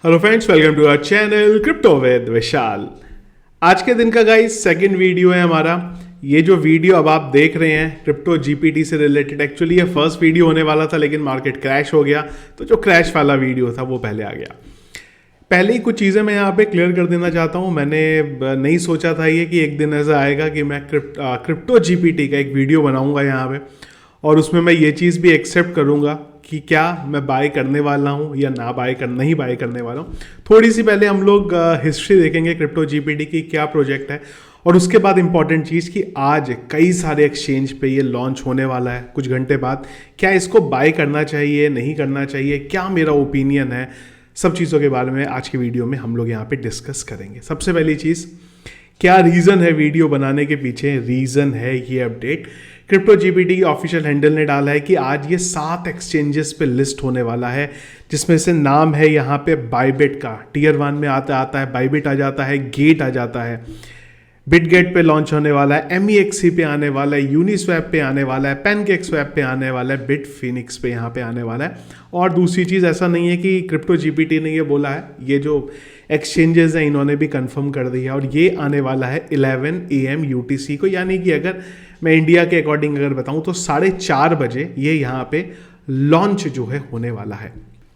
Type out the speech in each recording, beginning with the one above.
Hello friends, welcome to our channel crypto with Vishal. आज के दिन का गाइस सेकंड वीडियो है हमारा। ये जो वीडियो अब आप देख रहे हैं क्रिप्टो जीपीटी से रिलेटेड, एक्चुअली ये फर्स्ट वीडियो होने वाला था लेकिन मार्केट क्रैश हो गया, तो जो क्रैश वाला वीडियो था वो पहले आ गया। पहले ही कुछ चीज़ें मैं यहाँ पे क्लियर कर देना चाहता हूँ। मैंने नहीं सोचा था ये कि एक दिन ऐसा आएगा कि मैं क्रिप्टो जीपीटी का एक वीडियो बनाऊंगा यहाँ पे, और उसमें मैं ये चीज़ भी एक्सेप्ट करूँगा कि क्या मैं बाय करने वाला हूँ या नहीं बाय करने वाला हूँ। थोड़ी सी पहले हम लोग हिस्ट्री देखेंगे क्रिप्टो जीपीटी की, क्या प्रोजेक्ट है, और उसके बाद इंपॉर्टेंट चीज़ कि आज कई सारे एक्सचेंज पे ये लॉन्च होने वाला है कुछ घंटे बाद। क्या इसको बाय करना चाहिए, नहीं करना चाहिए, क्या मेरा ओपिनियन है, सब चीज़ों के बारे में आज की वीडियो में हम लोग यहाँ पे डिस्कस करेंगे। सबसे पहली चीज़, क्या रीज़न है वीडियो बनाने के पीछे? रीज़न है ये अपडेट। क्रिप्टो जीपीटी की ऑफिशियल हैंडल ने डाला है कि आज ये 7 एक्सचेंजेस पे लिस्ट होने वाला है, जिसमें से नाम है यहाँ पे बाइबिट का। टियर 1 में आता है बाइबिट आ जाता है, गेट आ जाता है, बिटगेट पे लॉन्च होने वाला है, MEXC पे आने वाला है, यूनिस्वैप पे आने वाला है, पैनकेकस्वैप पे आने वाला है, बिटफिनिक्स पे यहाँ पे आने वाला है। और दूसरी चीज़, ऐसा नहीं है कि क्रिप्टो जीपीटी ने ये बोला है, ये जो एक्सचेंजेस हैं इन्होंने भी कंफर्म कर दिया, और ये आने वाला है 11 AM UTC को, यानी कि अगर मैं इंडिया के अकॉर्डिंग अगर बताऊँ तो 4:30 बजे ये यहाँ पे लॉन्च जो है होने वाला है।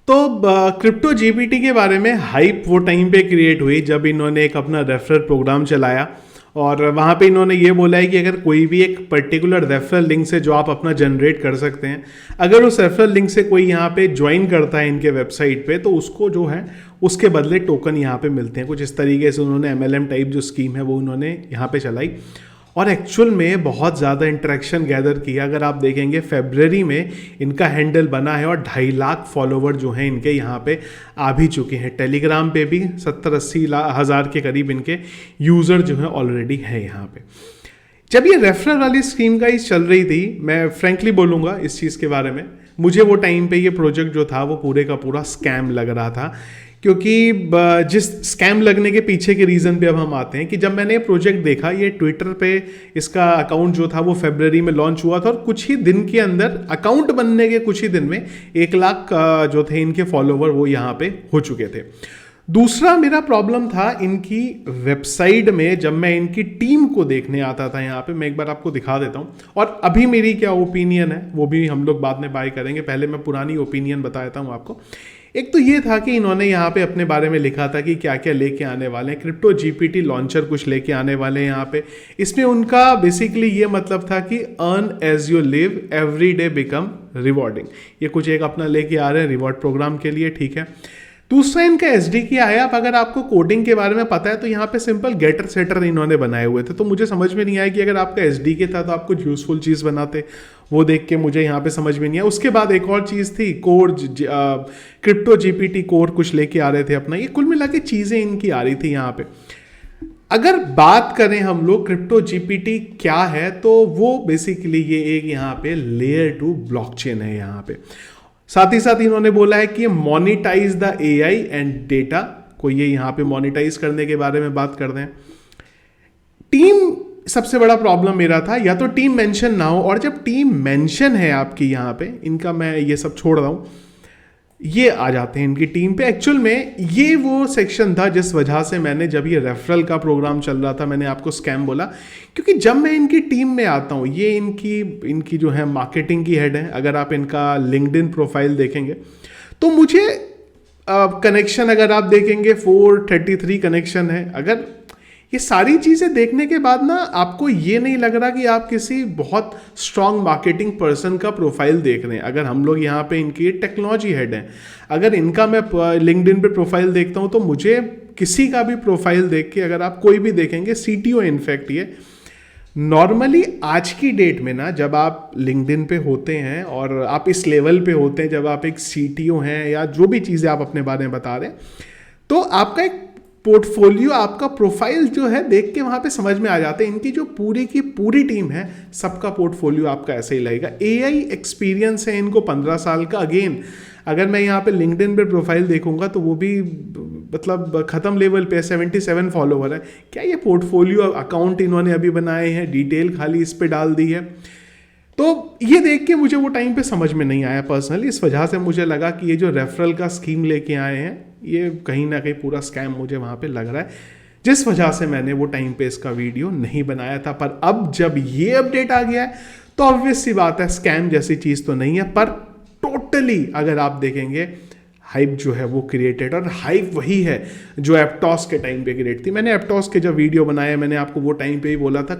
तो क्रिप्टो जीपीटी के बारे में हाइप वो टाइम पे क्रिएट हुई जब इन्होंने एक अपना रेफरल प्रोग्राम चलाया, और वहाँ पे इन्होंने ये बोला है कि अगर कोई भी एक पर्टिकुलर रेफरल लिंक से जो आप अपना जनरेट कर सकते हैं, अगर उस रेफरल लिंक से कोई यहाँ पे ज्वाइन करता है इनके वेबसाइट पे, तो उसको जो है उसके बदले टोकन यहाँ पे मिलते हैं। कुछ इस तरीके से उन्होंने MLM टाइप जो स्कीम है वो उन्होंने यहाँ पे चलाई, और एक्चुअल में बहुत ज़्यादा इंटरेक्शन गैदर किया। अगर आप देखेंगे फरवरी में इनका हैंडल बना है और 2.5 लाख फॉलोवर जो हैं इनके यहाँ पे आ भी चुके हैं। टेलीग्राम पे भी 70-80 हज़ार के करीब इनके यूज़र जो हैं ऑलरेडी हैं यहाँ पे। जब ये रेफरल वाली स्कीम का ही चल रही थी, मैं फ्रेंकली बोलूँगा इस चीज़ के बारे में, मुझे वो टाइम पे ये प्रोजेक्ट जो था वो पूरे का पूरा स्कैम लग रहा था। क्योंकि जिस स्कैम लगने के पीछे के रीज़न पे अब हम आते हैं कि जब मैंने ये प्रोजेक्ट देखा, ये ट्विटर पे इसका अकाउंट जो था वो फरवरी में लॉन्च हुआ था, और कुछ ही दिन के अंदर, अकाउंट बनने के कुछ ही दिन में 1 लाख जो थे इनके फॉलोवर वो यहाँ पे हो चुके थे। दूसरा मेरा प्रॉब्लम था इनकी वेबसाइट में। जब मैं इनकी टीम को देखने आता था यहाँ पे, मैं एक बार आपको दिखा देता हूँ, और अभी मेरी क्या ओपिनियन है वो भी हम लोग बाद में बाय करेंगे। पहले मैं पुरानी ओपिनियन बता देता हूँ आपको। एक तो ये था कि इन्होंने यहाँ पे अपने बारे में लिखा था कि क्या क्या लेके आने वाले हैं, क्रिप्टो जीपीटी लॉन्चर कुछ लेके आने वाले हैं यहाँ पे। इसमें उनका बेसिकली ये मतलब था कि earn as you live, every day become rewarding. ये कुछ एक अपना लेके आ रहे हैं रिवॉर्ड प्रोग्राम के लिए, ठीक है। दूसरा इनका SDK आया। अब अगर आपको कोडिंग के बारे में पता है तो यहाँ पे सिंपल गेटर सेटर इन्होंने बनाए हुए थे, तो मुझे समझ में नहीं आया कि अगर आपका SDK था तो आप कुछ यूजफुल चीज़ बनाते, वो देख के मुझे यहाँ पे समझ में नहीं आया। उसके बाद एक और चीज़ थी, कोर क्रिप्टो जीपीटी कोर कुछ लेके आ रहे थे अपना। ये कुल मिला के चीज़ें इनकी आ रही थी यहाँ पे। अगर बात करें हम लोग क्रिप्टो जीपीटी क्या है, तो वो बेसिकली ये एक यहाँ पे लेयर 2 ब्लॉकचेन है यहाँ पे। साथ ही साथ इन्होंने बोला है कि monetize the AI and data को, ये यहाँ पे मोनिटाइज करने के बारे में बात कर रहे हैं। टीम, सबसे बड़ा प्रॉब्लम मेरा था, या तो टीम मेंशन ना हो, और जब टीम मेंशन है आपकी यहाँ पे, इनका मैं ये सब छोड़ रहा हूँ, ये आ जाते हैं इनकी टीम पे। एक्चुअल में ये वो सेक्शन था जिस वजह से मैंने, जब ये रेफरल का प्रोग्राम चल रहा था, मैंने आपको स्कैम बोला, क्योंकि जब मैं इनकी टीम में आता हूँ, ये इनकी जो है मार्केटिंग की हेड है। अगर आप इनका लिंक्डइन प्रोफाइल देखेंगे तो मुझे कनेक्शन अगर आप देखेंगे 433 कनेक्शन है। अगर ये सारी चीज़ें देखने के बाद ना आपको ये नहीं लग रहा कि आप किसी बहुत स्ट्रांग मार्केटिंग पर्सन का प्रोफाइल देख रहे हैं। अगर हम लोग यहाँ पे इनकी टेक्नोलॉजी हेड हैं, अगर इनका मैं लिंक्डइन पे प्रोफाइल देखता हूँ तो मुझे किसी का भी प्रोफाइल देख के, अगर आप कोई भी देखेंगे, CTO इनफैक्ट ये नॉर्मली आज की डेट में ना, जब आप लिंक्डइन पे होते हैं और आप इस लेवल पे होते हैं, जब आप एक CTO हैं या जो भी चीज़ें आप अपने बारे में बता रहे हैं, तो आपका एक पोर्टफोलियो, आपका प्रोफाइल जो है देख के वहाँ पे समझ में आ जाते हैं। इनकी जो पूरी की पूरी टीम है, सबका पोर्टफोलियो आपका ऐसे ही लगेगा। AI एक्सपीरियंस है इनको 15 साल का। अगेन अगर मैं यहाँ पे लिंक्डइन पे प्रोफाइल देखूंगा तो वो भी मतलब ख़त्म लेवल पे 77 फॉलोवर है। क्या ये पोर्टफोलियो अकाउंट इन्होंने अभी बनाए हैं, डिटेल खाली इस पर डाल दी है? तो ये देख के मुझे वो टाइम पे समझ में नहीं आया पर्सनली। इस वजह से मुझे लगा कि ये जो रेफरल का स्कीम लेके आए हैं ये कहीं ना कहीं पूरा स्कैम मुझे वहाँ पे लग रहा है, जिस वजह से मैंने वो टाइम पे इसका वीडियो नहीं बनाया था। पर अब जब ये अपडेट आ गया है तो ऑब्वियस सी बात है, स्कैम जैसी चीज़ तो नहीं है, पर टोटली अगर आप देखेंगे हाइप जो है वो क्रिएटेड, और हाइप वही है जो एप्टॉस के टाइम पे क्रिएट थी। मैंने एप्टॉस के जब वीडियो बनाया, मैंने आपको वो टाइम पे ही बोला था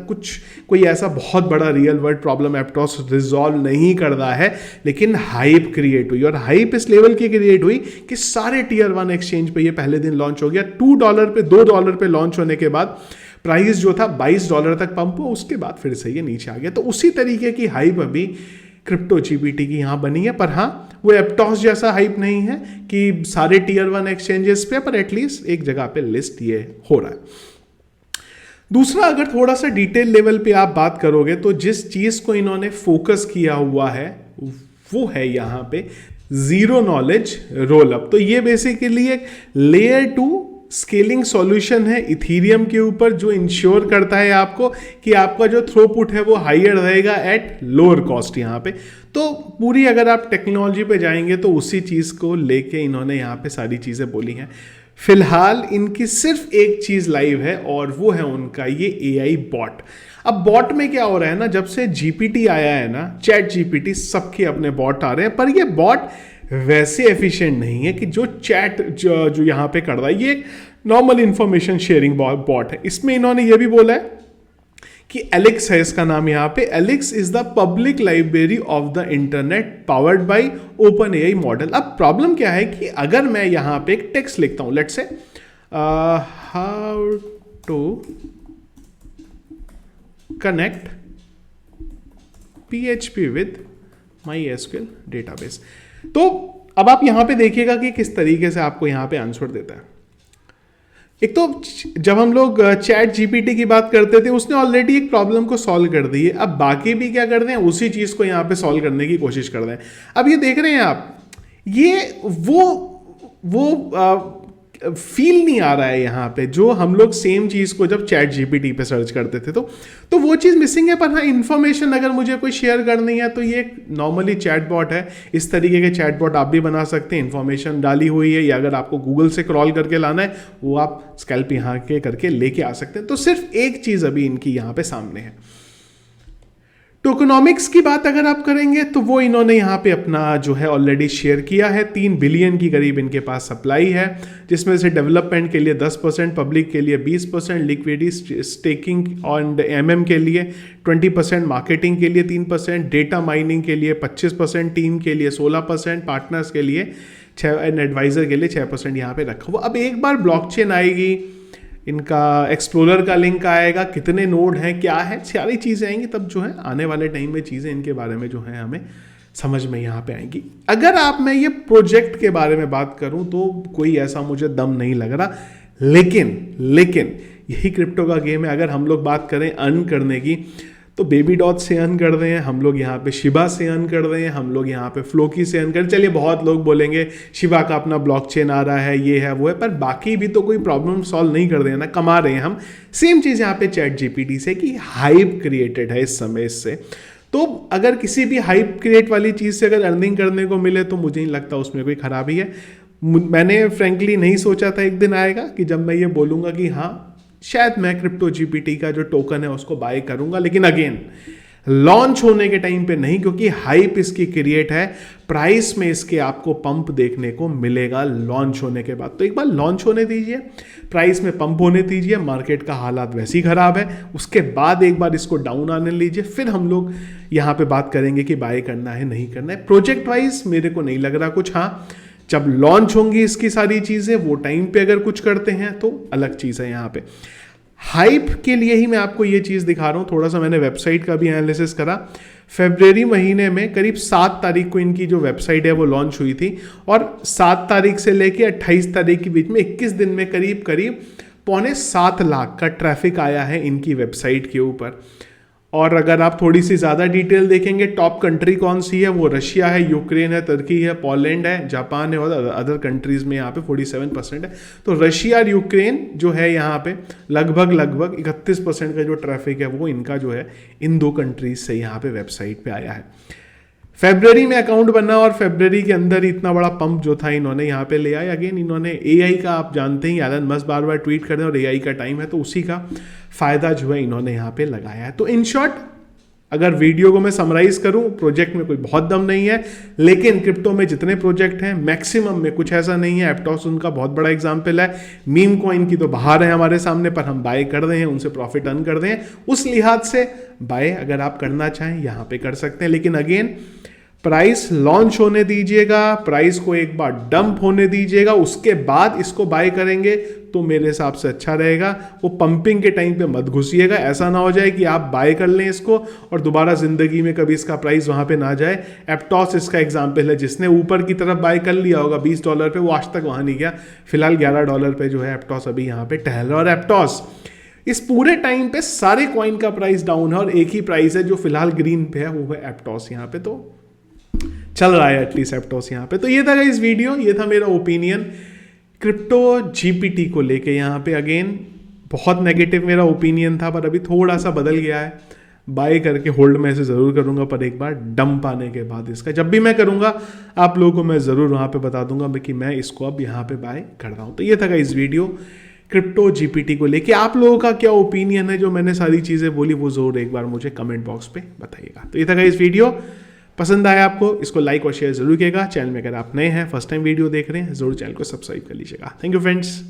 कोई ऐसा बहुत बड़ा रियल वर्ल्ड प्रॉब्लम एप्टॉस रिजॉल्व नहीं कर रहा है, लेकिन हाइप क्रिएट हुई, और हाइप इस लेवल की क्रिएट हुई कि सारे टियर 1 एक्सचेंज पे ये पहले दिन लॉन्च हो गया। $2 पे लॉन्च होने के बाद प्राइस जो था $22 तक पंप हुआ, उसके बाद फिर से ये नीचे आ गया। तो उसी तरीके की हाइप अभी क्रिप्टो जीपीटी की यहां बनी है, पर हाँ वो एप्टॉस जैसा हाइप नहीं है कि सारे टियर 1 एक्सचेंजेस पे, पर एटलीस्ट एक जगह पे लिस्ट ये हो रहा है। दूसरा, अगर थोड़ा सा डिटेल लेवल पे आप बात करोगे तो जिस चीज को इन्होंने फोकस किया हुआ है वो है यहां पे जीरो नॉलेज रोल अप। तो ये बेसिकली एक लेयर 2 स्केलिंग सॉल्यूशन है इथीरियम के ऊपर, जो इंश्योर करता है आपको कि आपका जो थ्रोपुट है वो हायर रहेगा एट लोअर कॉस्ट यहाँ पे। तो पूरी अगर आप टेक्नोलॉजी पे जाएंगे तो उसी चीज़ को लेके इन्होंने यहाँ पे सारी चीज़ें बोली हैं। फिलहाल इनकी सिर्फ एक चीज़ लाइव है और वो है उनका ये AI बॉट। अब बॉट में क्या हो रहा है ना, जब से GPT आया है ना, चैट GPT, सबके अपने बॉट आ रहे हैं, पर ये बॉट वैसे एफिशिएंट नहीं है कि जो चैट जो यहाँ पे कर रहा है। ये एक नॉर्मल इंफॉर्मेशन शेयरिंग बॉट है। इसमें इन्होंने ये भी बोला है कि एलेक्स है इसका नाम यहाँ पे। Alex is the public library of the internet powered by open AI model. अब प्रॉब्लम क्या है कि अगर मैं यहाँ पे एक टेक्स्ट लिखता हूँ, let's say how to connect PHP with MySQL database, तो अब आप यहां पे देखिएगा कि किस तरीके से आपको यहां पे आंसर देता है। एक तो जब हम लोग चैट GPT की बात करते थे, उसने ऑलरेडी एक प्रॉब्लम को सॉल्व कर दी है। अब बाकी भी क्या कर रहे हैं, उसी चीज को यहां पे सॉल्व करने की कोशिश कर रहे हैं। अब ये देख रहे हैं आप, ये वो फील नहीं आ रहा है यहाँ पे जो हम लोग सेम चीज़ को जब चैट GPT पे सर्च करते थे तो वो चीज़ मिसिंग है। पर हाँ, इन्फॉर्मेशन अगर मुझे कोई शेयर करनी है तो ये एक नॉर्मली चैटबॉट है। इस तरीके के चैटबॉट आप भी बना सकते हैं, इन्फॉर्मेशन डाली हुई है, या अगर आपको गूगल से क्रॉल करके लाना है वो आप स्कैल्प यहाँ के करके लेके आ सकते हैं। तो सिर्फ एक चीज़ अभी इनकी यहाँ पे सामने है। टोकनॉमिक्स की बात अगर आप करेंगे तो वो इन्होंने यहाँ पे अपना जो है ऑलरेडी शेयर किया है। 3 बिलियन की करीब इनके पास सप्लाई है, जिसमें से डेवलपमेंट के लिए 10%, पब्लिक के लिए 20%, लिक्विडिटी स्टेकिंग एंड MM के लिए 20%, मार्केटिंग के लिए 3%, डेटा माइनिंग के लिए 25%, टीम के लिए 16%, पार्टनर्स के लिए 6 एंड एडवाइजर के लिए 6% यहाँ पे रखा हुआ। अब एक बार ब्लॉकचेन आएगी, इनका एक्सप्लोरर का लिंक आएगा, कितने नोड हैं, क्या है, सारी चीज़ें आएंगी, तब जो है आने वाले टाइम में चीज़ें इनके बारे में जो है हमें समझ में यहाँ पे आएंगी। अगर मैं ये प्रोजेक्ट के बारे में बात करूँ तो कोई ऐसा मुझे दम नहीं लग रहा, लेकिन यही क्रिप्टो का गेम है। अगर हम लोग बात करें अर्न करने की तो बेबी डॉट से अर्न कर रहे हैं हम लोग, यहाँ पे शिबा से अर्न कर रहे हैं हम लोग, यहाँ पे फ्लोकी से अर्न कर। चलिए बहुत लोग बोलेंगे शिबा का अपना ब्लॉकचेन आ रहा है, ये है वो है, पर बाकी भी तो कोई प्रॉब्लम सॉल्व नहीं कर रहे हैं ना, कमा रहे हैं हम। सेम चीज़ यहाँ पे चैट GPT से कि हाइप क्रिएटेड है इस समय इससे। तो अगर किसी भी हाइप क्रिएट वाली चीज़ से अगर अर्निंग करने को मिले तो मुझे नहीं लगता उसमें कोई खराबी है। मैंने फ्रेंकली नहीं सोचा था एक दिन आएगा कि जब मैं ये बोलूँगा कि हाँ शायद मैं क्रिप्टो GPT का जो टोकन है उसको बाय करूंगा, लेकिन अगेन लॉन्च होने के टाइम पे नहीं, क्योंकि हाइप इसकी क्रिएट है। प्राइस में इसके आपको पंप देखने को मिलेगा लॉन्च होने के बाद। तो एक बार लॉन्च होने दीजिए, प्राइस में पंप होने दीजिए, मार्केट का हालात वैसे ही खराब है, उसके बाद एक बार इसको डाउन आने लीजिए, फिर हम लोग यहाँ पे बात करेंगे कि बाय करना है नहीं करना है। प्रोजेक्ट वाइज मेरे को नहीं लग रहा कुछ। हाँ, जब लॉन्च होंगी इसकी सारी चीज़ें, वो टाइम पे अगर कुछ करते हैं तो अलग चीज़ है। यहाँ पे हाइप के लिए ही मैं आपको ये चीज़ दिखा रहा हूँ। थोड़ा सा मैंने वेबसाइट का भी एनालिसिस करा। फरवरी महीने में करीब 7 तारीख को इनकी जो वेबसाइट है वो लॉन्च हुई थी, और 7 तारीख से लेके 28 तारीख के बीच में 21 दिन में करीब 7.25 लाख का ट्रैफिक आया है इनकी वेबसाइट के ऊपर। और अगर आप थोड़ी सी ज़्यादा डिटेल देखेंगे, टॉप कंट्री कौन सी है, वो रशिया है, यूक्रेन है, तुर्की है, पोलैंड है, जापान है, और अदर कंट्रीज़ में यहाँ पे 47% है। तो रशिया और यूक्रेन जो है यहाँ पे लगभग 31% का जो ट्रैफिक है वो इनका जो है इन 2 कंट्रीज से यहाँ पे वेबसाइट पे आया है। फरवरी में अकाउंट बना और फरवरी के अंदर ही इतना बड़ा पंप जो था इन्होंने यहाँ पे ले आया। अगेन इन्होंने एआई का, आप जानते हैं एलन मस्क बार बार ट्वीट कर रहे हैं और एआई का टाइम है, तो उसी का फायदा जो है इन्होंने यहाँ पे लगाया है। तो इन शॉर्ट अगर वीडियो को मैं समराइज करूं, प्रोजेक्ट में कोई बहुत दम नहीं है, लेकिन क्रिप्टो में जितने प्रोजेक्ट हैं मैक्सिमम में कुछ ऐसा नहीं है। एप्टॉस उनका बहुत बड़ा एग्जांपल है। मीम कॉइन की तो बाहर है हमारे सामने, पर हम बाय कर रहे हैं, उनसे प्रॉफिट अर्न कर रहे हैं। उस लिहाज से बाय अगर आप करना चाहें यहाँ पे कर सकते हैं, लेकिन अगेन प्राइस लॉन्च होने दीजिएगा, प्राइस को एक बार डंप होने दीजिएगा, उसके बाद इसको बाय करेंगे तो मेरे हिसाब से अच्छा रहेगा। वो पंपिंग के टाइम पे मत घुसिएगा, ऐसा ना हो जाए कि आप बाय कर लें इसको और दोबारा जिंदगी में कभी इसका प्राइस वहां पे ना जाए। एप्टॉस इसका एग्जांपल है, जिसने ऊपर की तरफ बाय कर लिया होगा $20 पे, वो आज तक वहां नहीं गया। फिलहाल $11 पे जो है एप्टॉस अभी यहाँ पे टहल रहा है। और एप्टॉस इस पूरे टाइम पे सारे कॉइन का प्राइस डाउन है और एक ही प्राइस है जो फिलहाल ग्रीन पे है, वो है एप्टॉस। यहाँ पे तो चल रहा है एटलीस्ट एप्टॉस यहाँ पे। तो ये था इस वीडियो, ये था मेरा ओपिनियन क्रिप्टो जीपीटी को लेके। यहाँ पे अगेन बहुत नेगेटिव मेरा ओपिनियन था, पर अभी थोड़ा सा बदल गया है। बाय करके होल्ड में ऐसे ज़रूर करूँगा, पर एक बार डंप आने के बाद इसका जब भी मैं करूँगा आप लोगों को मैं ज़रूर वहाँ पे बता दूंगा कि मैं इसको अब यहाँ पे बाय कर रहा हूँ। तो ये था इस वीडियो क्रिप्टो जीपीटी को लेके। आप लोगों का क्या ओपिनियन है, जो मैंने सारी चीज़ें बोली वो ज़रूर एक बार मुझे कमेंट बॉक्स पे बताइएगा। तो ये था इस वीडियो, पसंद आया आपको इसको लाइक और शेयर जरूर कीजिएगा। चैनल में अगर आप नए हैं, फर्स्ट टाइम वीडियो देख रहे हैं, जरूर चैनल को सब्सक्राइब कर लीजिएगा। Thank you friends.